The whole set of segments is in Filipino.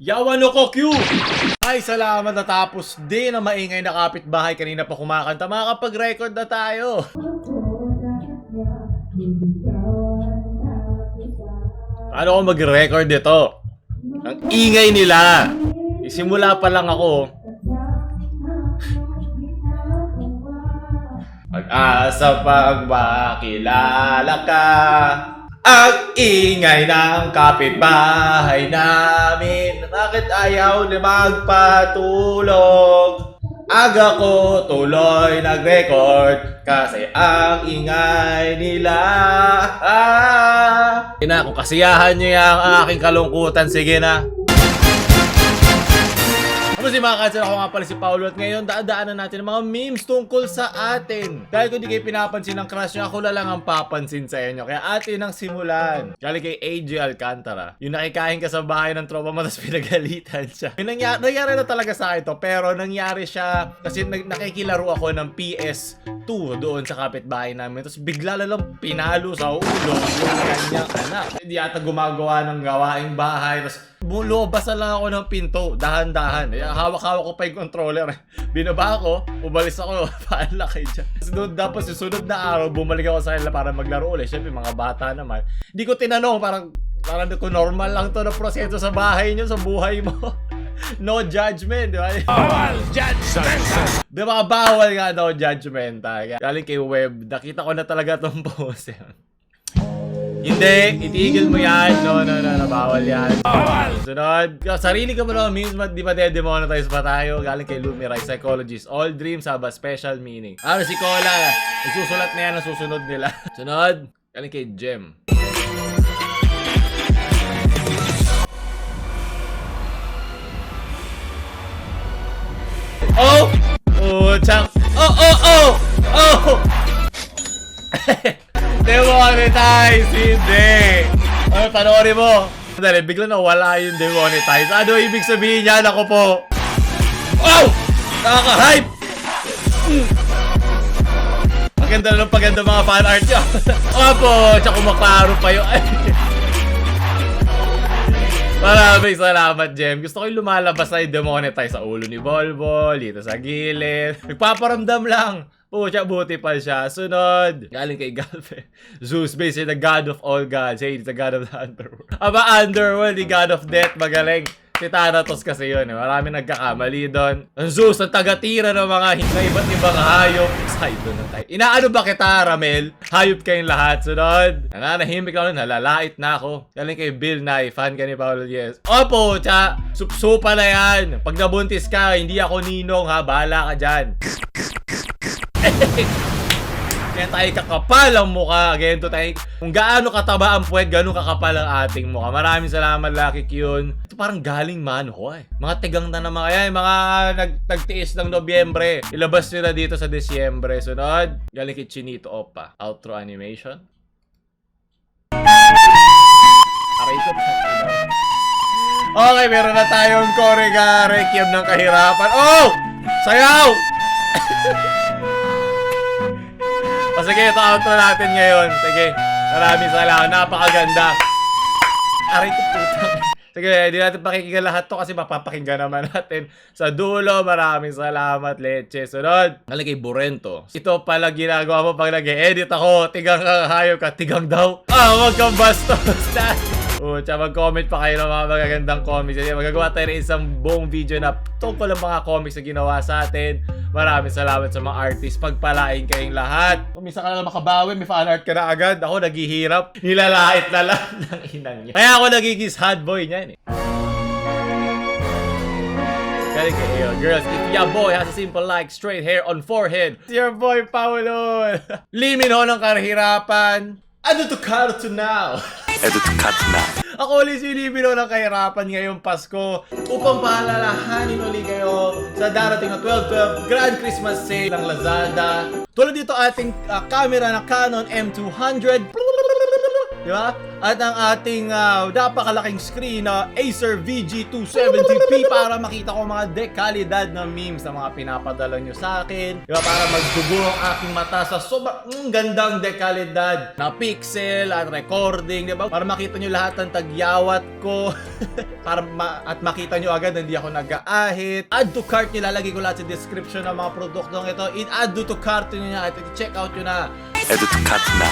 Yawan ko Q! Ay, salamat natapos din na maingay na kapitbahay kanina pa kumakanta. Makakapag-record na tayo. Paano ko mag-record ito? Ang ingay nila. Isimula pa lang ako. Pag-asa pag makilala ka. Ang ingay ng kapitbahay namin. Bakit ayaw na magpatulog? Aga ko tuloy nag-record kasi ang ingay nila. Ina, kung kasiyahan nyo yung aking kalungkutan, sige na. Kasi mga kansan, ako nga pala si Paolo at ngayon daadaanan natin ang mga memes tungkol sa atin. Dahil kung di kayo pinapansin ng crush nyo, ako na lang ang papansin sa inyo. Kaya atin ang simulan. Galing kay AJ Alcantara. Yung nakikain ka sa bahay ng tropa mo tapos pinagalitan siya. Yung nangyari na talaga sa akin to, pero nangyari siya kasi nakikilaro ako ng PS2 doon sa kapitbahay namin. Tapos bigla lang pinalo sa ulo yung kanyang anak. Hindi ata gumagawa ng gawaing bahay. Tapos lumabas lang ako ng pinto, dahan-dahan. Hawak-hawak ko pa yung controller. Binaba ako, umalis ako, paalakay dyan. Tapos yung sunod na araw, bumalik ako sa kanila para maglaro ulit. Siyempre, mga bata naman. Hindi ko tinanong, parang normal lang to na proseso sa bahay nyo, sa buhay mo. No judgment, di ba? Bawal judgment! Di ba, bawal nga daw judgment. Galing kay Web, nakita ko na talaga itong post. Hindi, itigil mo yan. No, bawal yan. Bawal! Sunod, sarili ka mo naman memes, di ba de-demonetize pa tayo? Galing kay Lumiray, Psychologist. All dreams have a special meaning. Si Cola, nagsusulat na yan ang susunod nila. Sunod, galing kay Jem. Oh! Oh, chang! Oh! Demonetize! Hindi! Ano, panoorin mo? Dali, bigla nawala yung demonetize. Ano ibig sabihin niyan? Ako po! Oh! Nakaka-hype! Paganda na ng paganda mga fan art niya. Opo! Tsaka kumaklaro pa yun. Maraming salamat, Jem. Gusto ko yung lumalabas na yung demonetize sa ulo ni Volvo, dito sa gilid. Nagpaparamdam lang. Pucha, buti pa siya. Sunod, galing kay Galve. Zeus, basically the god of all gods. Hey, he's the god of the underworld. Aba, underworld, the god of death. Magaling. Si Thanatos kasi yun. Marami nagkakamali doon. Ang Zeus, ang tagatira ng mga iba't ibang hayop. Side doon na tayo. Inaano ba kita, Ramel? Hayop kayong lahat. Sunod. Nananahimik ako nun. Nalalait na ako. Galing kay Bill Nye. Fan ka ni Paolo Yes. Opo, cha. Supsupa na yan. Pag nabuntis ka, hindi ako ninong ha. Bahala ka dyan. Kaya tayo kakapal ang mukha. Ganito tayo. Kung gaano kataba ang puwet, gaano kakapal ang ating mukha. Maraming salamat, Lucky Kyun. Ito parang galing manho eh. Mga tigang na naman. Kaya mga nagtiis ng Nobyembre. Ilabas nyo na dito sa Disyembre. Sunod, galing kay Chinito Opa. Outro animation. Aray ko. Okay, meron na tayong Korega Requiem ng kahirapan. Oh! Sayaw! O sige, ito outro natin ngayon. Sige, maraming salamat. Napakaganda. Aray ko putang. Sige, hindi natin pakikinggan lahat to kasi mapapakinggan naman natin sa dulo. Maraming salamat, Leche. Sunod, galing kay Burento. Ito pala ginagawa mo pag nag-e-edit ako. Tigang kakahayop ka. Tigang daw. Wag kang bastos na. Tsaka mag-comment pa kayo ng mga magagandang comics. Magagawa tayo ng isang buong video na tungkol ang mga comics na ginawa sa atin. Maraming salamat sa mga artists. Pagpalain kayong lahat. Kung minsan ka na makabawi, may fan art ka na agad. Ako naghihirap. Nilalait na lang ng inang niya. Kaya ako nagiging sad boy niyan eh. Galing kayo, girls. If your boy has a simple like straight hair on forehead, it's your boy Paolo. Limin ho ng kahirapan. Ano to cut to now? Edo to cut now. Ako ulit silipin ng kahirapan ngayong Pasko upang paalalahanin ulit kayo sa darating na 12/12 Grand Christmas Sale ng Lazada. Tulad dito ating camera na Canon M200 Di ba? At ang ating napakalaking screen na Acer VG270p para makita ko mga dekalidad na memes na mga pinapadala nyo sa akin. Di ba? Para magdugo ang aking mata sa sobrang gandang dekalidad na pixel at recording. Di ba? Para makita nyo lahat ng tagyawat ko. Para at makita nyo agad na hindi ako nag-aahit. Add to cart nyo, lalagay ko lahat sa description ng mga produktong ito. Add to cart nyo na at check out nyo na. Add to cart na.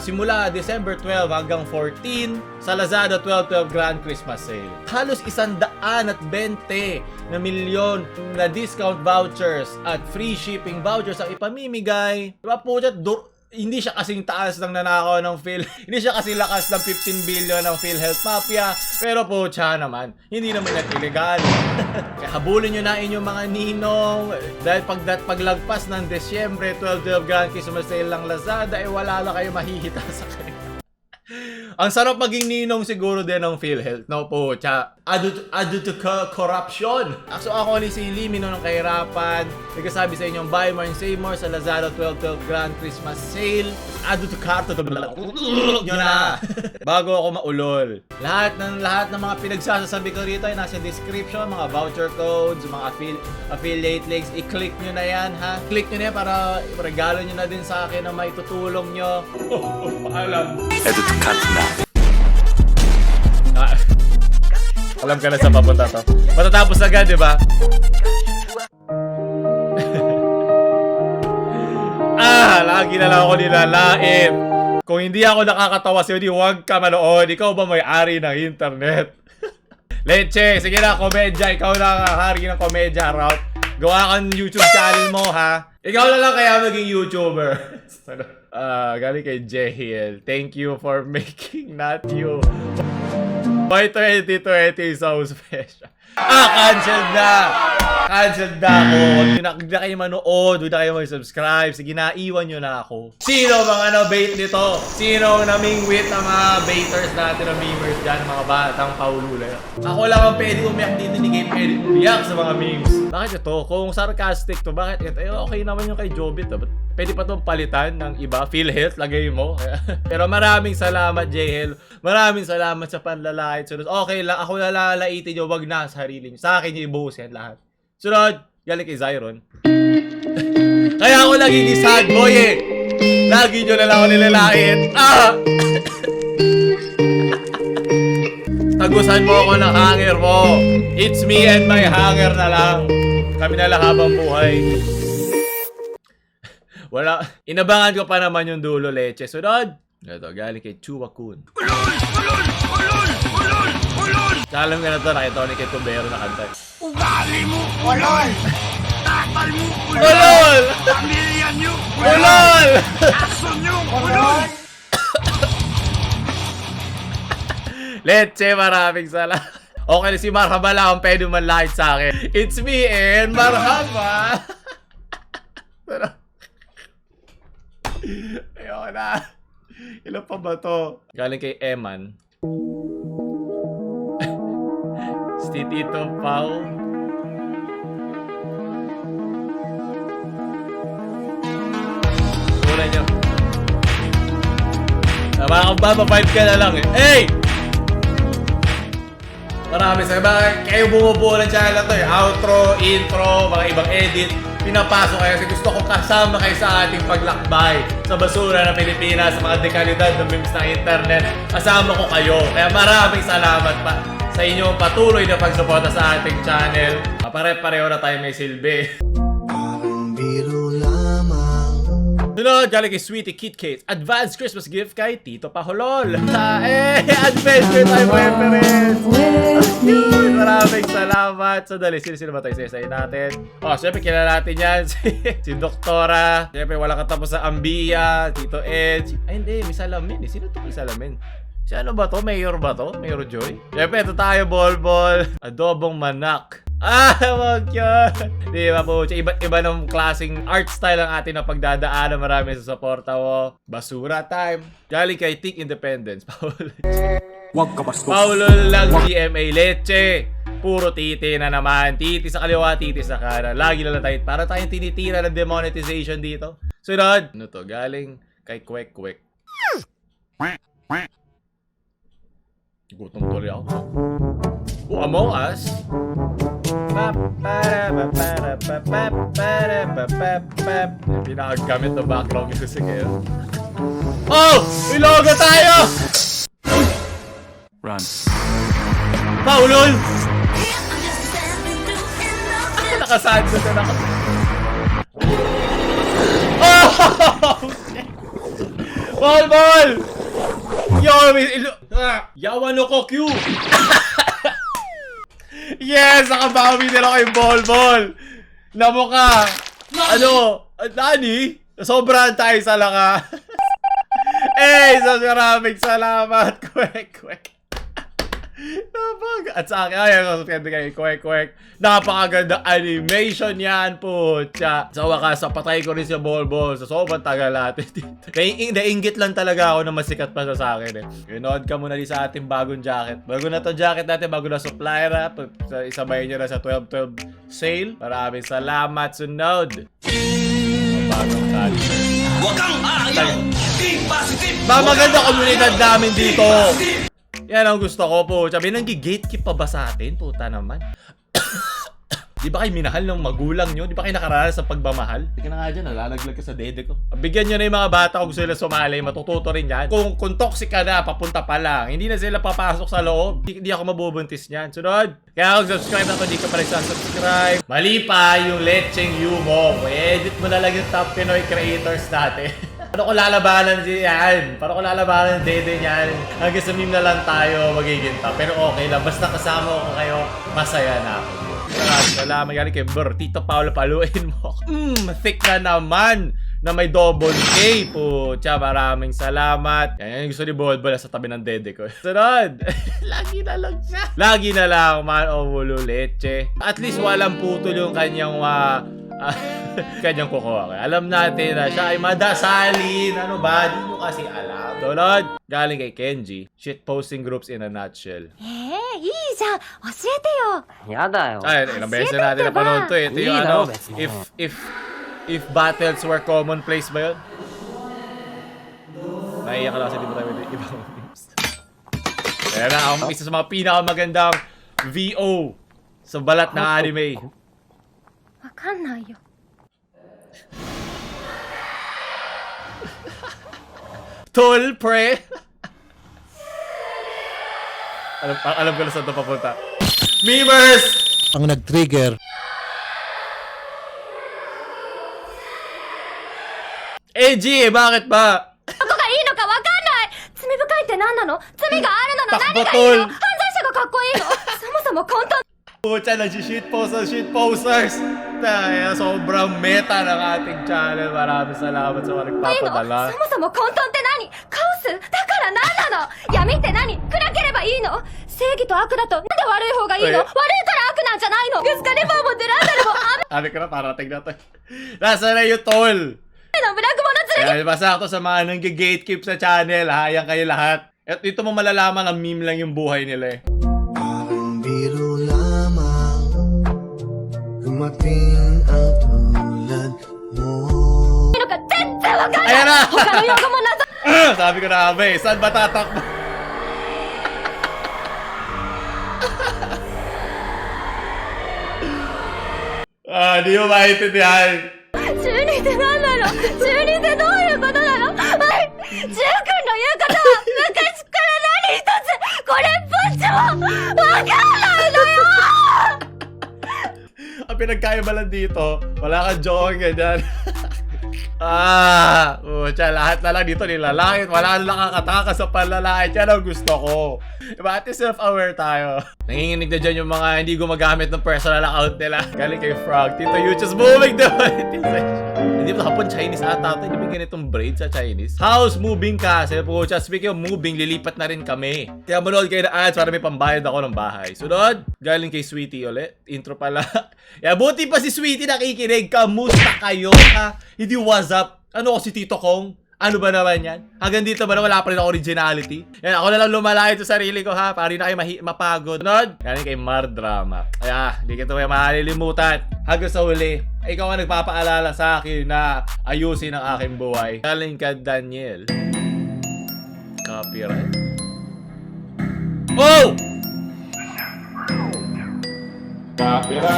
Simula December 12 hanggang 14 sa Lazada 12/12 Grand Christmas Sale. Halos 120 na milyon na discount vouchers at free shipping vouchers ang ipamimigay. Diba po siya, hindi siya kasing taas ng nanakaw ng hindi siya kasing lakas ng 15 billion ng PhilHealth Mafia, pero po siya naman, hindi naman yan illegal. Kaya habulin nyo na inyong mga ninong dahil paglagpas ng Desyembre 12/12 Grand Christmas Sale ng Lazada, wala na kayo mahihita sa kanila. Ang sarap maging ninong siguro din ng PhilHealth. No po, tsa. Ado to corruption. So ako ni si Limino ng Kahirapan. Nagkasabi sa inyong buy more and save more sa Lazada 12/12 Grand Christmas Sale. Ado to cart to nyo na. Bago ako maulol. Lahat ng mga pinagsasabi ko rito ay nasa description. Mga voucher codes, mga affiliate links. I-click nyo na yan, ha? Click nyo na yan para regalo nyo na din sa akin na may tutulong nyo. Paalam. Add to cart na. Alam ka na sa papunta to. Matatapos agad, di ba? Lagi na lang ako nilalait. Kung hindi ako nakakatawa sa'yo, di huwag ka manood. Ikaw ba may-ari ng internet? Leche, sige na, komedya. Ikaw na ang hari ng komedya, Ralph. Gawa kang YouTube channel mo, ha? Ikaw na lang kaya maging YouTuber. Galing kay Jehil. Thank you for making not you. Why 2020 is so special? Cancelled na! Cancelled na ako. Huwag na kayo manood. Huwag na kayo mag-subscribe. Sige na, iwan nyo na ako. Sino bang bait nito? Sino ang namingwit ng mga baiters natin, ng memers dyan, mga batang paulula? Ako lang ang pwede umiyak dito. Hindi kayo pwede umiyak sa mga memes. Bakit ito? Kung sarcastic to, bakit ito? Okay naman yung kay Jobit. Pwede pa itong palitan ng iba. PhilHealth, lagay mo. Pero maraming salamat, Jehel. Maraming salamat sa panlalait. Okay lang, ako nalalaitin nyo. Wag na sa sarili nyo. Sa akin nyo ibuhos yan lahat. Sunod, galing kay Zyron. Kaya ako naging sad boy eh. Lagi nyo na lang ako nilalait. Tagusan mo ako ng hanger mo. It's me and my hanger na lang. Kami na lang habang buhay. Wala. Inabangan ko pa naman yung dulo, Leche. Sunod. Ito, galing kay Chuwakun. Alam ka na ito, nakita ko ni kay Tubero na kanta. Ugali mo, ulol! Takal mo, ulol! Ulol! Pamilya nyo, Ulol! action nyo, ulol! Leche, maraming salamat. Okay na si Marhaba lang ang pwede man-light sa akin. It's me and Marhaba! Ayoko na. Ilan pa ba to? Galing kay Eman. Si Tito Pao. Tulad nyo. Mapapa-5 ka na lang eh. Hey! Marami sa iba. Kayo bumubuo ng channel na to eh. Outro, intro, mga ibang edit. Pinapasok kayo kasi gusto ko kasama kayo sa ating paglakbay sa basura ng Pilipinas, sa mga dekalidad ng memes ng internet. Kasama ko kayo. Kaya maraming salamat pa sa inyong patuloy na pagsuporta sa ating channel. Pare-pareho na tayo may silbi. Parang biro lamang. Sunod, galing kay Sweetie Kit Kate. Advanced Christmas gift kay Tito Paholol. Adventure time, my friends! Maraming salamat. So, dali, sino ba tayo sa natin? Siyempre, kilala natin yan. Si Doktora. Siyempre, walang katapos sa Ambia. Tito Edge. Ay, hindi. May salamin. Sino ito may salamin? Si ano ba to? Mayor ba to? Mayor Joy? Siyempre, ito tayo, Bolbol. Adobong manak. Wag yun. Di ba po? Iba't iba ng klaseng art style ang atin na pagdadaanan. Marami sa suporta mo. Basura time. Galing kay Tik Independence. Wag ka bastos. Paulo lang GMA Leche. Puro titi na naman. Titi sa kaliwa, titi sa kanan. Lagi na lang tayo. Para tayong tinitira ng demonetization dito. Sunod. Ano to? Galing kay Kwek Kwek. Gutom tuloy ako. Among Us? Yung pinakagamit na background music eh. Oh! May logo tayo! Run. Paulol! Nakasando na ako. Oh! Ball, ball! Yo, yawan ko, Q! Yes! Nakabawi nila kay Ball, ball! Namo ka! Ano? Nani? Sobrang tayo sa laka. Eh, so maraming salamat. Kwek. At sa akin, ay, kwek. Napakaganda animation yan, putya. Sa wakas, patay ko rin si Ball. So, sobrang tagal natin dito. Nainggit lang talaga ako na masikat pa sa akin eh. Inood ka muna din sa ating bagong jacket. Bago na to jacket natin, bago na supplier ha. Isabay nyo na sa 12/12 sale. Maraming salamat, sunod. Bagong jacket. Huwag kang aayaw! Think positive! Maganda komunidad namin dito. Yan ang gusto ko po. Sabi, nang-gatekeep pa ba sa atin? Puta naman. Di ba kayo minahal ng magulang nyo? Di ba kayo nakaranas sa pagmamahal? Hindi ka na nga dyan, nalalaglag ka sa dede ko. Bigyan nyo na yung mga bata kung gusto nila sumali, matututo rin yan. Kung toxic ka na, papunta pa lang. Hindi na sila papasok sa loob. Hindi ako mabubuntis niyan. Sunod! Kaya kung subscribe na kung di ka pa rin subscribe. Mali pa yung Lecheng Yumo. Edit mo na lang yung top Pinoy creators natin. Paano ko lalabanan yan? Paano ko lalabanan dede niyan? Hanggang sa meme na lang tayo magiging top. Pero okay lang. Basta kasama ko kayo, masaya na ako. Salamat galing kay Bur. Tito Paolo, paluin mo. Thick na naman na may double K po. Maraming salamat. Yan yung gusto ni Bolbol sa tabi ng dede ko. Sunod. Lagi na lang siya. Lagi na lang, man o wulo leche. At least walang putol yung kanyang kanyang kukuha. Alam natin na siya ay madasalin. Ano ba? Di mo kasi alam. Sunod. Galing kay Kenji. Shit posting groups in a nutshell. いいじゃん教えてよ やだよ Ay, ilang beses na natin napanood to eh. Ito yung ano, if battles were commonplace ba yun? Naiiyak ka lang kasi di mo tayo may ibang memes. Kaya na, ang isa sa mga pinakamagandang VO sa balat ng anime. わかんないよ Tol, pre! alam ko na saan ito papunta. Memers! Ang nag-trigger. AG, bakit ba? どこがいいのかわかんない罪深いって何なの罪があるのの何がいい Takbotol! の犯罪者がかっこいいのそもそも混沌 Pucha, nag-shitpost ang shitposters. Kaya sobrang meta ng ating channel. Maraming salamat sa mga いいの nagpapadala. そもそも混沌って何カオスだから何なの闇って何暗ければいいの正義と悪だとなんで悪い方がいいの悪いから悪なんじゃないのグスカレバーもデランダルも雨 Sabi ko na, parating na to. Nasa na yung tol? のブラックモノ連れ Kaya basta ako sa mga nang-gatekeep sa channel. Hayang kayo lahat. At dito mo malalaman ang meme lang yung buhay nila eh. Parang biro lamang dumating ang tulad mo. のか全然わかんない Ayan na! 他の用語も謎 Sabi ko na, abe, saan ba tatakbo? Di mo maintindihan. 中二って何なの中二ってどういうことなのはいジュウ君の言うことは昔から何一つこれっぽっちもわかんないのよ Ang pinagkaiba lang dito, wala kang joke ganyan. Pucha, lahat na lang dito nilalait. Wala nang nakakataka sa panlalait. Yan ang gusto ko. Diba? At self-aware tayo. Nanginginig na dyan yung mga hindi gumagamit ng personal account nila. Galing kay Frog. Tito Yuchis moving the Hindi ba hapon Chinese ata ito? Hindi ba ganitong braid sa Chinese? House moving ka. Sila po, speaking of moving, lilipat na rin kami. Kaya manood kayo na ads para may pambayad ako ng bahay. Sunod, galing kay Sweetie ulit. Intro pala. Buti pa si Sweetie nakikinig. Kamusta kayo ha? Hindi what's up? Ano ko si Tito Kong? Ano ba naman yan? Hanggang dito ba na wala pa rin originality? Yan, ako na lang lumalait sa sarili ko ha. Para rin na kayo mapagod. Sunod, galing kay Mar Drama. Kaya, hindi ka ito may malilimutan. Hanggang sa huli, ikaw ang nagpapaalala sa akin na ayusin ang aking buhay. Galing ka Daniel. Copyright. Oh!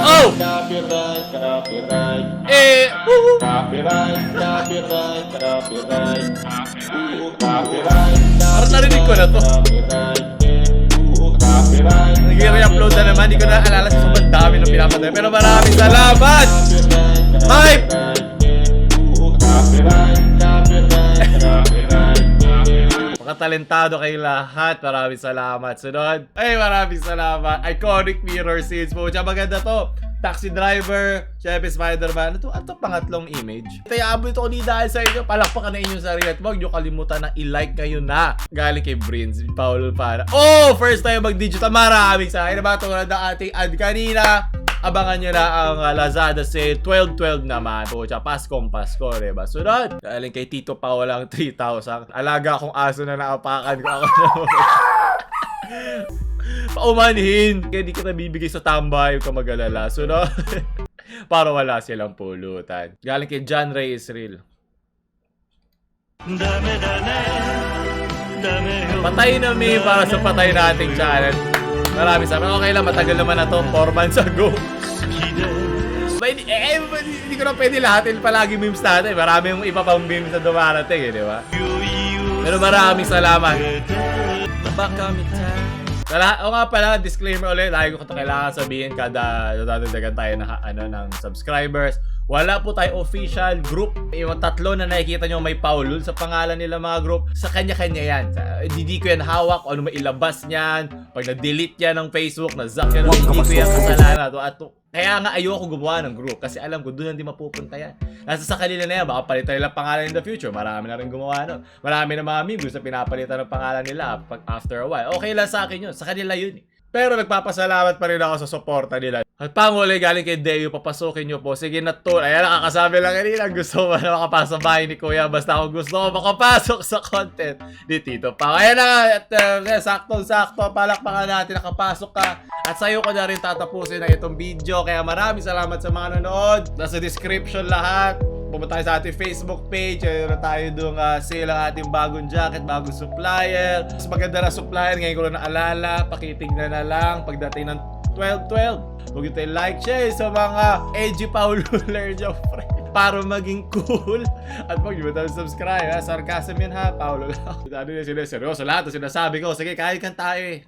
Oh! Eh! Parang narinig ko na to. Nag-re-upload na naman. Hindi ko na alala sa sobrang dami ng pinapatay. Pero maraming salamat! Hype! Makatalentado kayo lahat. Maraming salamat. Sunod. Ay, maraming salamat. Iconic mirror scenes po. Tsaka maganda to. Taxi driver, syempre Spider-Man. Ito pangatlong image. Kaya abot ko ni dahil sa inyo. Palakpakan na inyong sarili at huwag nyo kalimutan na i-like kayo na. Galing kay Brins, Paolo para. Oh! First time mag-digital. Maraming sa akin. Diba? Tulad ng ating ad kanina. Abangan nyo na ang Lazada sale 12/12 naman. O, tsaka Pasko, diba? Sunod. Galing kay Tito Paolo ang 3,000. Alaga akong aso na naapakan ko ako. Paumanhin. Kaya di kita bibigay sa tambay. Huwag ka mag-alala. Sunod. Para wala silang pulutan. Galing kay John Ray Israel. Patay na mi para sa patay nating channel. Marami sa amin. Okay lang, matagal naman na to. 4 months ago. Hindi ko na pwede lahatin palagi memes natin. Marami yung iba pang memes na dumarating, di ba? Pero maraming salamat. Baka o nga pala, disclaimer ulit. Lagi ko ito kailangan sabihin kada dadagdagan tayo ng subscribers. Wala po tayo official group. Yung tatlo na nakikita nyo may Paulul sa pangalan nila mga group. Sa kanya-kanya yan. Hindi ko yan hawak o ano mailabas niyan. Pag na-delete yan ng Facebook, na-zack yan, hindi ko yan kasalanan. Kaya nga ayoko gumawa ng group kasi alam ko doon hindi mapupunta yan. Nasa sa kanila na yan, baka palitan nila pangalan in the future. Marami na rin gumawa nun. Marami na mga amigos na pinapalitan ng pangalan nila after a while. Okay lang sa akin yun. Sa kanila yun. Pero nagpapasalamat pa rin ako sa suporta nila. At panguli galing kay Deo, papasukin nyo po. Sige na to. Ayan, nakakasabi lang kanina. Gusto mo na makapasok bahay ni Kuya. Basta ako gusto ko makapasok sa content ni Tito Pao. Ayan na nga. Saktong-sakto. Palakpakan natin. Nakapasok ka. At sa'yo ko na rin tatapusin na itong video. Kaya maraming salamat sa mga nanonood. Nasa description lahat. Pumunta tayo sa ating Facebook page. Ayun na tayo doon sale ang ating bagong jacket, bagong supplier. Mas maganda na supplier. Ngayon ko lang naalala. Pakitignan na lang pagdating ng 12/12. Huwag nyo tayo like, share sa mga edgy Paululer nyo, friend. Para maging cool. At huwag nyo tayo subscribe. Sarcasm yan ha, Paulo lang. Ano yung seryoso lahat. Sinasabi ko. Sige, kahit kan tayo eh.